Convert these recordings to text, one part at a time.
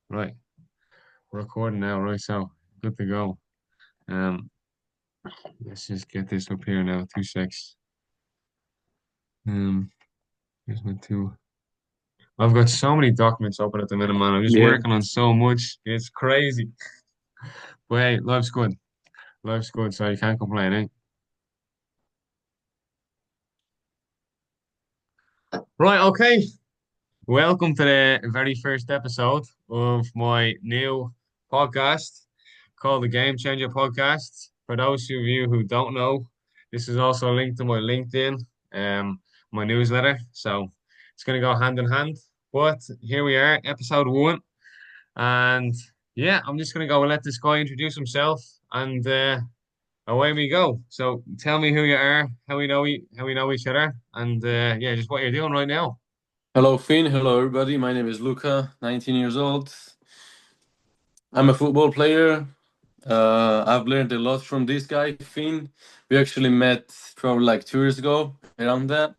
Right, we're recording now, right? So good to go. Um, let's just get this up here now. 2 secs. Um, here's my two. I've got so many documents open at the minute, man. I'm just Yeah. working on so much. It's crazy. But hey, life's good. Life's good, so you can't complain, eh? Right, okay. Welcome to the very first episode of my new podcast called the Game Changer Podcast. For those of you who don't know, this is also linked to my LinkedIn, my newsletter. So it's going to go hand in hand. But here we are, episode one. And yeah, I'm just going to go and let this guy introduce himself and away we go. So tell me who you are, how we know each other, and yeah, just what you're doing right now. Hello, Finn. Hello, everybody. My name is Luca, 19 years old. I'm a football player. I've learned a lot from this guy, Finn. We actually met probably like 2 years ago, around that.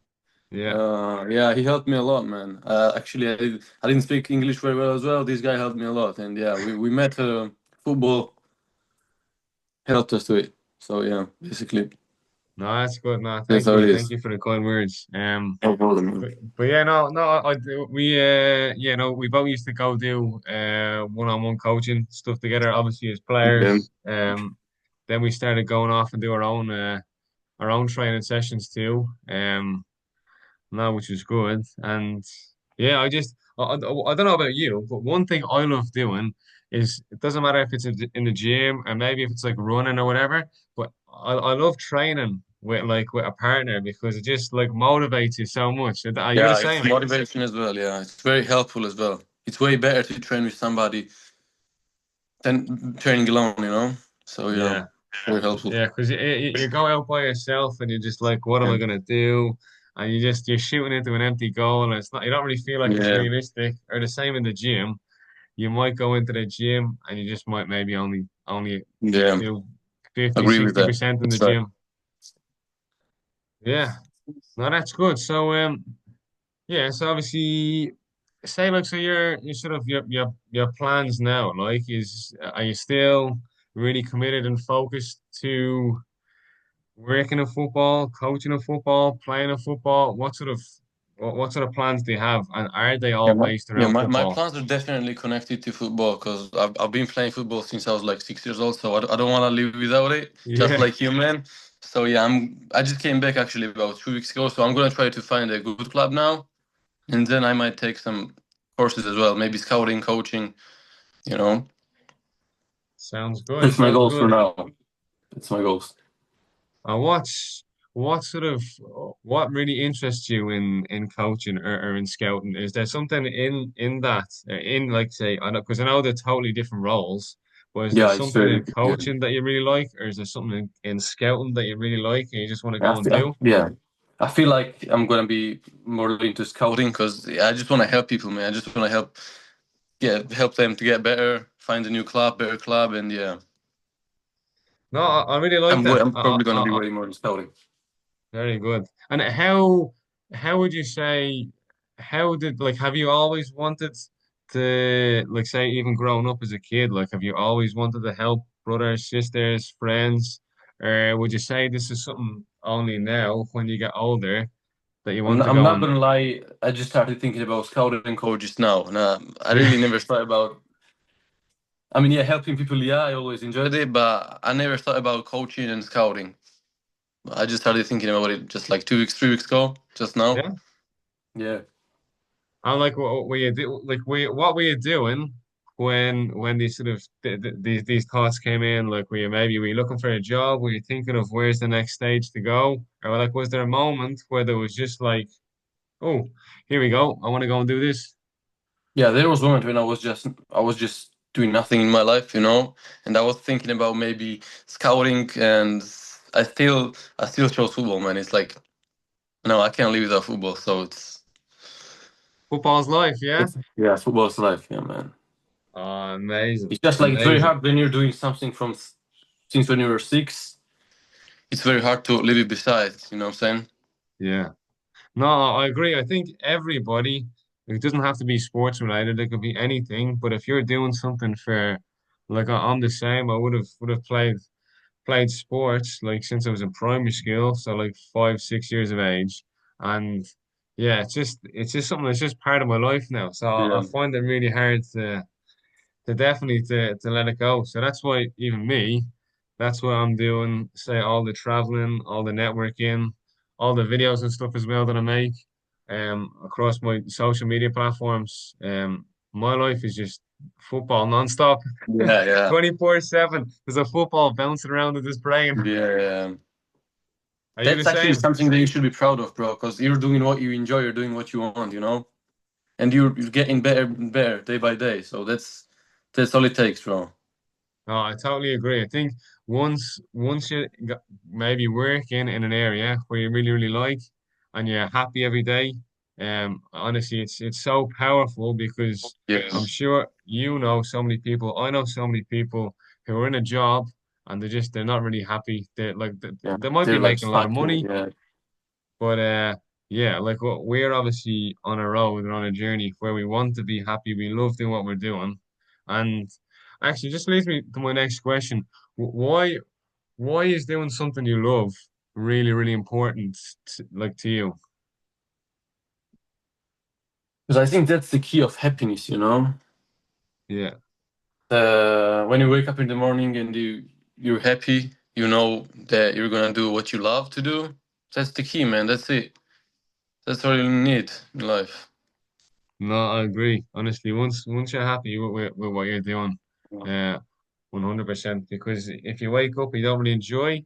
Yeah. Yeah, he helped me a lot, man. Actually, I didn't speak English very well as well. This guy helped me a lot. And yeah, we met football, helped us to it. So yeah, basically, No, that's good. No, that's how it thank is. you for the kind words. No problem, man. But yeah, no, we yeah, no, we both used to go do one-on-one coaching stuff together, obviously as Yeah. players. Then we started going off and do our own training sessions too. Now which is good. And yeah, I don't know about you, but one thing I love doing is it doesn't matter if it's in the gym or maybe if it's like running or whatever, but I love training with a partner because it just like motivates you so much. Are you the Yeah, it's same? motivation as well. Yeah, it's very helpful as well. It's way better to train with somebody than training alone, you know? So, yeah, Yeah. very helpful. Yeah, because you go out by yourself and you're just like, what am Yeah. I gonna do? And you're shooting into an empty goal and it's not you don't really feel like it's Yeah. realistic. Or the same in the gym. You might go into the gym and you just might maybe only Yeah. do 50, Agree with sixty that. percent in the It's right. gym. Yeah. No, that's good. So yeah, so obviously say like so you're sort of your plans now, like is are you still really committed and focused to working in football, coaching in football, playing in football? What sort of plans do you have, and are they Yeah, all based yeah, around my football? plans are definitely connected to football because I've been playing football since I was like 6 years old, so I don't want to live without it, just Yeah, like you, man. So yeah, I just came back actually about 2 weeks ago, so I'm gonna try to find a good club now, and then I might take some courses as well, maybe scouting, coaching, you know. sounds good. That's my Sounds goals for good. now. That's my goals. And what sort of what really interests you in coaching or in scouting? Is there something in that in like say I know because I know they're totally different roles, but is there Yeah, it's something in very yeah. coaching that you really like, or is there something in scouting that you really like and you just want to go and do? Yeah. I feel like I'm gonna be more into scouting because I just want to help people, man. I just want to help them to get better, find a new club, better club, and yeah, No, I really like that. I'm probably gonna be way more in scouting. Very good. And how would you say how did like have you always wanted to like say even growing up as a kid like have you always wanted to help brothers, sisters, friends, or would you say this is something only now when you get older that you want to I'm go not and gonna lie. I just started thinking about scouting coaches now. Nah, I really never thought about. I mean, yeah, helping people. Yeah, I always enjoyed it, but I never thought about coaching and scouting. I just started thinking about it just like 2 weeks, 3 weeks ago, just now. yeah? Yeah. I'm like, what were you do? Like, what were you doing when these sort of these thoughts came in? Like, were you looking for a job? Were you thinking of where's the next stage to go? Or like, was there a moment where there was just like, oh, here we go, I want to go and do this? Yeah, there was a moment when I was just doing nothing in my life, and I was thinking about maybe scouting, and I still chose football, man. It's like no, I can't live without football, so Football's life, yeah. yeah, football's life, yeah, man. Oh, amazing, It's just like it's very amazing. hard when you're doing something from since when you were six. It's very hard to leave it beside. You know what I'm saying? Yeah. No, I agree. I think everybody. It doesn't have to be sports related. It could be anything. But if you're doing something for, like I'm the same. I would have played sports like since I was in primary school, so like 5, 6 years of age, and yeah, it's just something that's just part of my life now. So I Yeah, find it really hard to definitely to let it go. So that's why even me, that's why I'm doing, say, all the traveling, all the networking, all the videos and stuff as well that I make, across my social media platforms. My life is just football nonstop, yeah, yeah, 24/7. There's a football bouncing around in this brain. yeah, yeah. Are you the That's actually same? something that you should be proud of, bro, because you're doing what you enjoy, you're doing what you want, you know, and you're getting better and better day by day. So that's all it takes, bro. No, I totally agree. I think once you maybe working in an area where you really really like and you're happy every day, honestly, it's so powerful because Yeah, I'm sure you know so many people. I know so many people who are in a job and they're not really happy. yeah. They might be They're like making a lot of stuck in it. money, Yeah, but yeah, like we're obviously on a road and on a journey where we want to be happy. We love doing what we're doing, and actually, just leads me to my next question. Why is doing something you love really really important to you? because I think that's the key of happiness, you know. Yeah, When you wake up in the morning and you're happy, you know that you're gonna do what you love to do. That's the key, man. That's it. That's all you need in life. no, I agree. Honestly, once you're happy with what you're doing, Yeah. uh, 100%. Because if you wake up, you don't really enjoy,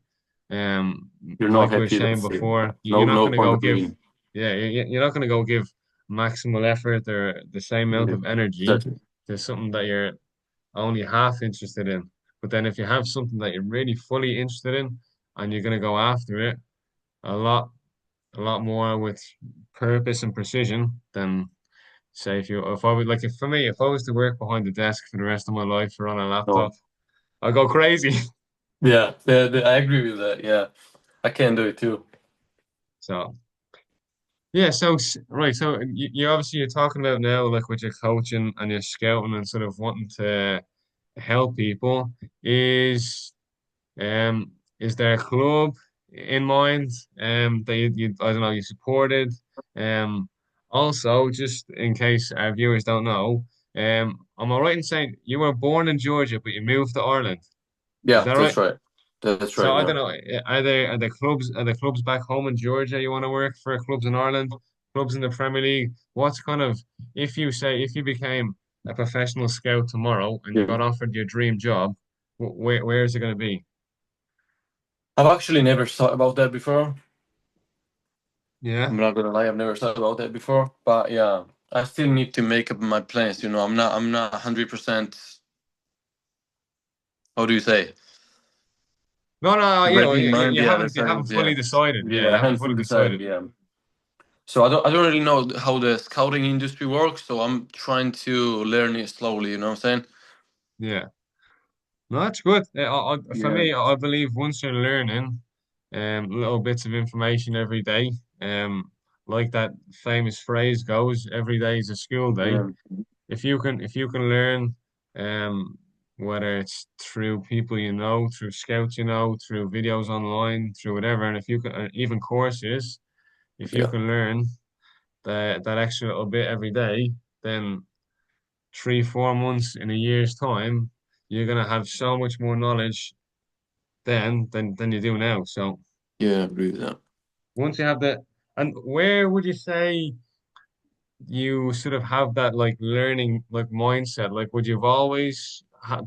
You're not like we were happy. saying That's it. before, No, you're not no gonna point go of give, living. yeah, you're not gonna go give maximal effort or the same amount Yeah. of energy Exactly. to something that you're only half interested in. But then if you have something that you're really fully interested in and you're gonna go after it a lot, a lot more with purpose and precision, then say if I would like if for me, if I was to work behind the desk for the rest of my life or on a laptop, No. I'd go crazy. Yeah, I agree with that. Yeah, I can do it too. So yeah, right, so you obviously you're talking about now like with your coaching and your scouting and sort of wanting to help people. Um, is there a club in mind that you I don't know you supported? Um, Also, just in case our viewers don't know, am I right in saying you were born in Georgia but you moved to Ireland? Is Yeah, that that's right? right. That's So right. I Yeah. don't know. Are there clubs back home in Georgia you want to work for? Clubs in Ireland, clubs in the Premier League. What's kind of if you became a professional scout tomorrow and you Yeah. got offered your dream job, where is it going to be? I've actually never thought about that before. Yeah. I'm not gonna lie, I've never thought about that before. But yeah, I still need to make up my plans. You know, I'm not 100%. How do you say? No, no, Ready in you, mind. you Yeah, haven't that's you how. haven't Yeah, fully decided. Yeah, yeah. you I haven't haven't fully fully decided. decided. Yeah. So I don't really know how the scouting industry works. So I'm trying to learn it slowly. You know what I'm saying? Yeah. No, that's good. For Yeah. me, I believe once you're learning, little bits of information every day, like that famous phrase goes, every day is a school day. Yeah. If you can learn, um, whether it's through people you know, through scouts you know, through videos online, through whatever, and if you can, even courses, if you Yeah. can learn that extra little bit every day, then 3, 4 months in a year's time, you're gonna have so much more knowledge then than you do now. So Yeah. I agree with that. once you have that, and where would you say you sort of have that like learning like mindset? Like, would you've always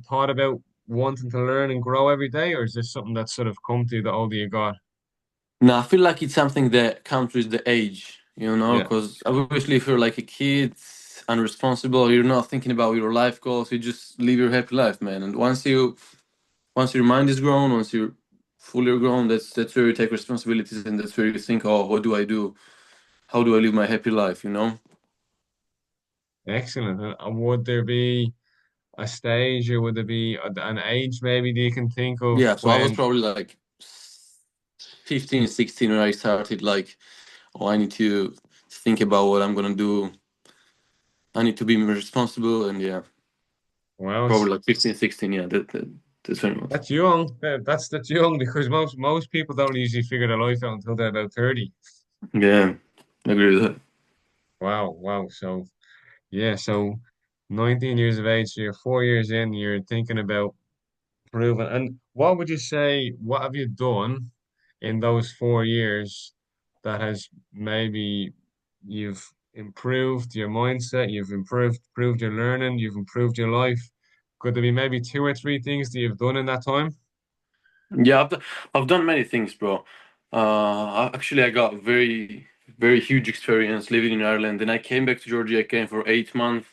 thought about wanting to learn and grow every day, or is this something that's sort of come to you the older you got? No, I feel like it's something that comes with the age, you know, Yeah, because obviously if you're like a kid, unresponsible, you're not thinking about your life goals, you just live your happy life, man. And once your mind is grown, once you're fully grown, that's where you take responsibilities and that's where you think, oh, what do I do? How do I live my happy life, you know? excellent. And would there be a stage, or would there be an age maybe that you can think of Yeah, so I was when? probably like 15, 16 when I started like, oh, I need to think about what I'm gonna do I need to be more responsible, and yeah, Well, probably like 15, 16. Yeah, that's when it was. that's young. That's young because most people don't usually figure their life out until they're about 30. Yeah, I agree with that. Wow, wow. So yeah, so 19 years of age, so you're 4 years in, you're thinking about proving. And what would you say, what have you done in those 4 years that has maybe you've improved your mindset, you've improved your learning, you've improved your life? Could there be maybe two or three things that you've done in that time? Yeah, I've done many things, bro. Actually, I got very huge experience living in Ireland. Then I came back to Georgia. I came for 8 months.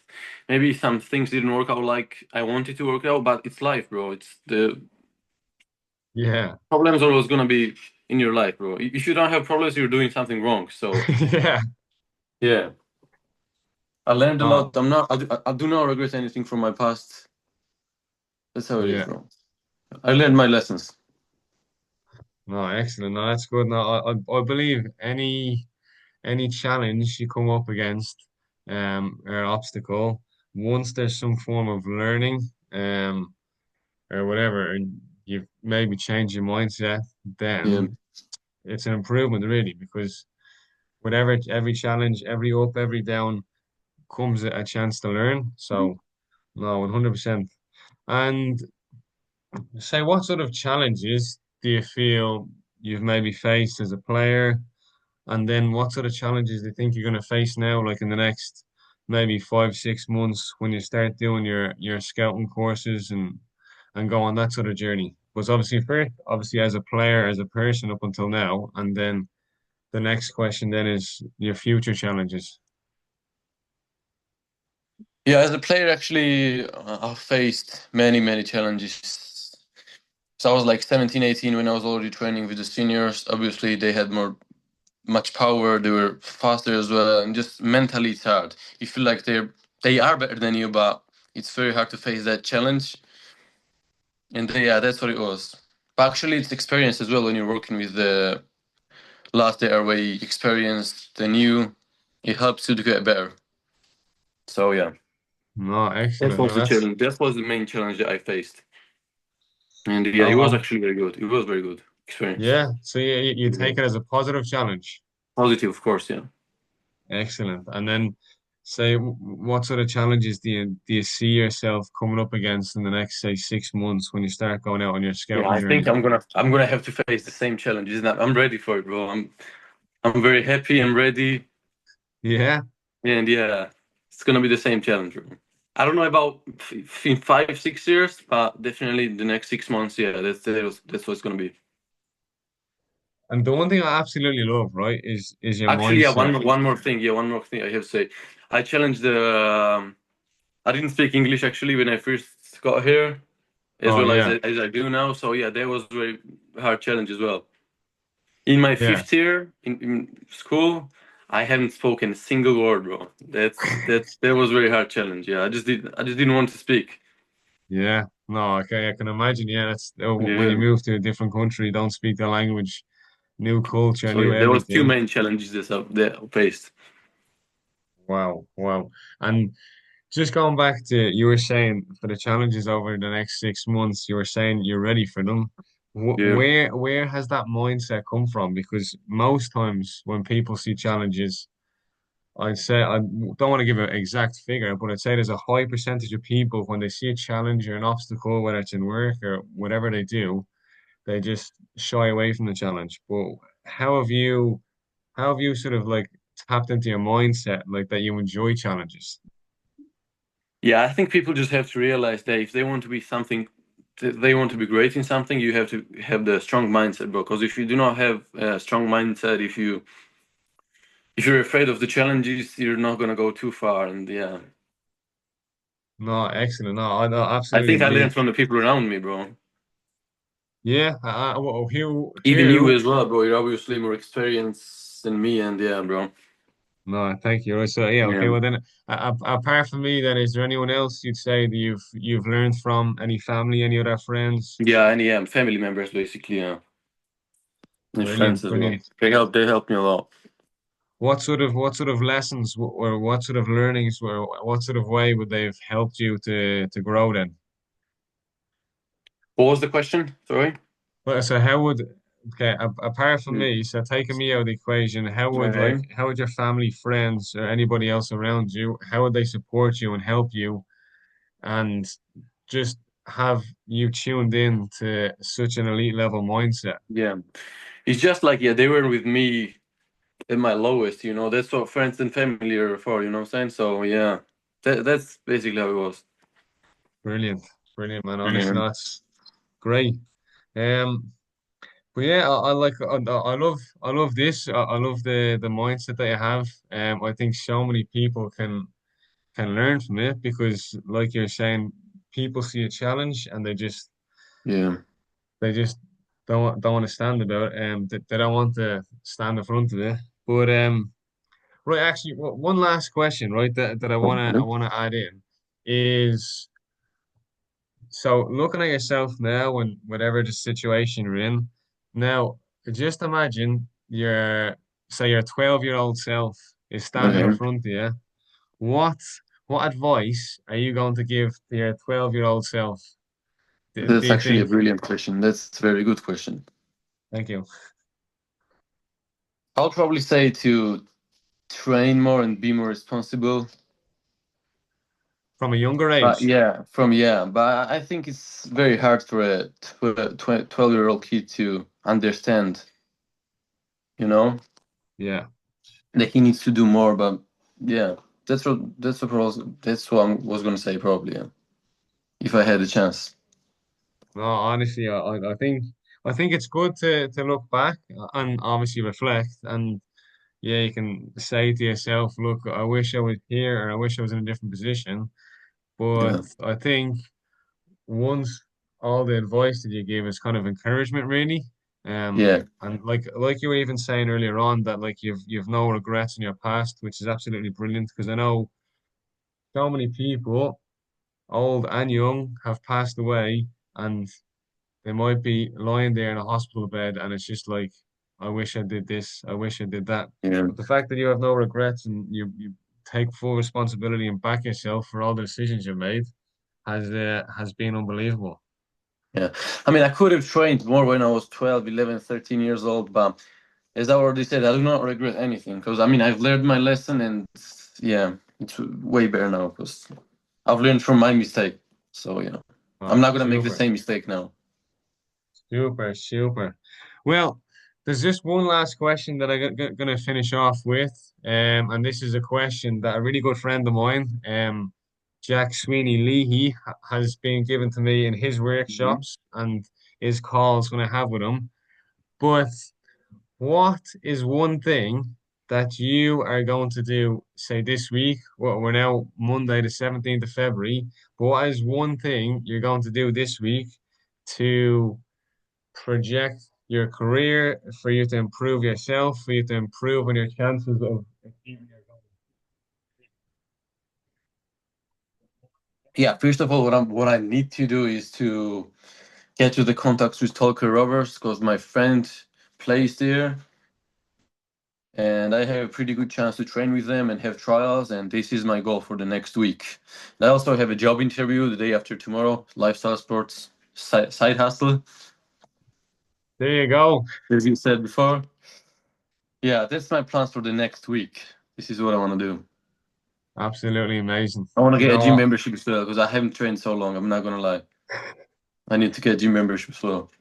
Maybe some things didn't work out like I wanted to work out, but it's life, bro. It's the Yeah. problems always gonna be in your life, bro. If you don't have problems, you're doing something wrong. So Yeah. yeah, I learned a Oh, lot. I do not regret anything from my past. That's how it is, yeah. bro. I learned my lessons. No, excellent. No, that's good. No, I believe any challenge you come up against, or obstacle, once there's some form of learning, or whatever, and you've maybe changed your mindset, Yeah. then it's an improvement really, because whatever every challenge, every up, every down comes a chance to learn. So no, 100%. And say, what sort of challenges do you feel you've maybe faced as a player? And then what sort of challenges do you think you're going to face now, like in the next maybe 5, 6 months when you start doing your scouting courses and go on that sort of journey? Because obviously first, obviously as a player, as a person up until now, and then the next question then is your future challenges. Yeah, as a player, actually, I've faced many challenges. So I was like 17, 18 when I was already training with the seniors. Obviously, they had much power. They were faster as well, and just mentally it's hard. You feel like they are better than you, but it's very hard to face that challenge. And yeah, that's what it was. But actually, it's experience as well when you're working with the last airway experience, the new. It helps you to get better. So yeah, No, that excellent. was No, the challenge. That was the main challenge that I faced. And yeah, it was oh, actually very good. It was very good experience. yeah. So you Yeah. take it as a positive challenge. Positive, of course. Yeah. Excellent. And then say what sort of challenges do you see yourself coming up against in the next, say, 6 months when you start going out on your Yeah, scouting I think journey? I'm gonna have to face the same challenges. And I'm ready for it, bro. I'm very happy. I'm ready. Yeah. And yeah, it's gonna be the same challenge, bro. I don't know about in 5, 6 years, but definitely the next 6 months. Yeah, that's what it's gonna be. And the one thing I absolutely love, right, is your Actually, yeah, mindset. one more thing. Yeah, one more thing I have to say. I challenged the. I didn't speak English actually when I first got here, as Oh well yeah. as I do now. So yeah, that was very hard challenge as well. In my Yeah. fifth year in school, I haven't spoken a single word, bro. That was very hard challenge. Yeah, I just didn't want to speak. Yeah. No, okay, I can imagine. Yeah, that's when you Yeah. move to a different country, don't speak the language, new culture, So new yeah, there was two everything. main challenges that I faced. Wow, wow. And just going back to you were saying for the challenges over the next 6 months, you were saying you're ready for them. Yeah. Where has that mindset come from? Because most times when people see challenges, I'd say I don't want to give an exact figure, but I'd say there's a high percentage of people when they see a challenge or an obstacle, whether it's in work or whatever they do, they just shy away from the challenge. But how have you how have you sort of like tapped into your mindset like that you enjoy challenges? Yeah, I think people just have to realize that if they want to be something, they want to be great in something, you have to have the strong mindset, bro. Because if you do not have a strong mindset, if you're afraid of the challenges, you're not gonna go too far. And yeah, No, excellent. No, I I absolutely think I agree. learned from the people around me, bro. Yeah, well, who Even you too. as well, bro. You're obviously more experienced than me, and yeah, bro. No, thank you. So yeah, okay. Yeah, Well then, apart from me, then is there anyone else you'd say that you've learned from? Any family, any other friends? yeah, and yeah, family members basically, yeah, and Brilliant, friends as well. brilliant. They help me a lot. what sort of lessons or what sort of learnings or what sort of way would they have helped you to grow then? What was the question? Sorry. Well, so how would okay apart from Mm. me, so taking me out of the equation, Okay. how would your family, friends, or anybody else around you, how would they support you and help you and just have you tuned in to such an elite level mindset? Yeah. It's just like, yeah, they were with me at my lowest, you know. That's what friends and family are for, you know what I'm saying? So yeah, that's basically how it was. Brilliant, brilliant, man. Honestly, Yeah. that's great. Um, but yeah, I love this. I love the mindset that you have. I think so many people can learn from it because, like you're saying, people see a challenge and Yeah. they just don't want to stand about it. They don't want to stand in front of it. But right, actually, one last question, right, that I Okay. wanna add in is so looking at yourself now and whatever the situation you're in now, just imagine your 12-year-old self is standing in Okay. front of you. What what advice are you going to give to your 12-year-old self? Do That's you actually a think? brilliant question. That's a very good question. Thank you. I'll probably say to train more and be more responsible. From a younger But age. yeah, but I think it's very hard for a 12-year-old kid to understand, you know, Yeah. that he needs to do more. But yeah, that's what I was gonna say probably. Yeah. If I had a chance. No, honestly, I think it's good to look back and obviously reflect and yeah, you can say to yourself, look, I wish I was here or I wish I was in a different position. But Yeah, I think once all the advice that you gave is kind of encouragement, really. yeah, And like you were even saying earlier on that like you've no regrets in your past, which is absolutely brilliant because I know so many people, old and young, have passed away and they might be lying there in a hospital bed and it's just like, I wish I did this, I wish I did that. yeah, But the fact that you have no regrets and you take full responsibility and back yourself for all the decisions you made has been unbelievable. yeah. I mean, I could have trained more when I was 12, 11, 13 years old, but as I already said, I do not regret anything because I mean, I've learned my lesson and yeah, it's way better now because I've learned from my mistake. So, I'm Oh, not gonna make the super, same mistake now. super, super. Well, there's just one last question that I'm gonna finish off with, and this is a question that a really good friend of mine, Jack Sweeney Leahy, has been given to me in his Mhm. workshops and his calls going to have with him. But what is one thing that you are going to do, say this week? Well, we're now Monday, the 17th of February. But what is one thing you're going to do this week to project your career, for you to improve yourself, for you to improve on your chances of achieving your goals? Yeah, first of all, what I need to do is to get to the contacts with Tolka Rovers because my friend plays there and I have a pretty good chance to train with them and have trials. And this is my goal for the next week. And I also have a job interview the day after tomorrow, lifestyle sports side hustle, There you go. as you said before. Yeah, that's my plans for the next week. This is what I want to do. Absolutely amazing. I want to You get a know gym what? membership as well because I haven't trained so long. I'm not gonna lie. I need to get gym membership as well.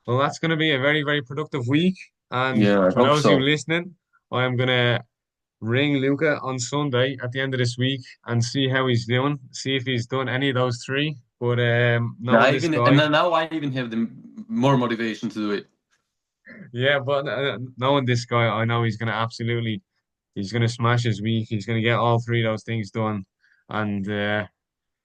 Well, that's going to be a very, very productive week. And Yeah, I for hope those of you so. listening, I am going to ring Luca on Sunday at the end of this week and see how he's doing, see if he's done any of those three. But Now knowing I this even and guy, now I even have the more motivation to do it. yeah, but knowing this guy, I know he's going to he's going to smash his week. He's going to get all three of those things done. And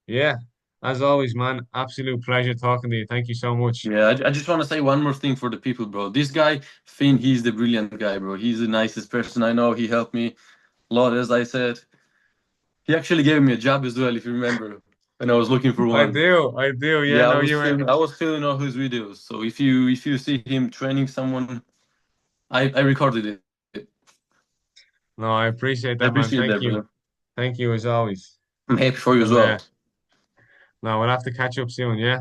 yeah, as always, man, absolute pleasure talking to you. Thank you so much. Yeah, I just want to say one more thing for the people, bro. This guy, Finn, he's the brilliant guy, bro. He's the nicest person I know. He helped me a lot, as I said. He actually gave me a job as well, if you remember, when I was looking for one. I do. Yeah, Yeah, no, you were. I was filming all his videos. So if you see him training someone, I recorded it. No, I appreciate I that, man. appreciate Thank that, you. brother. Thank you as always. I'm happy for you as But well. no, we'll have to catch up soon, yeah?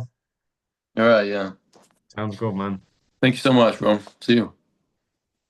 All right, yeah. Sounds good, man. Thank you so much, bro. See you.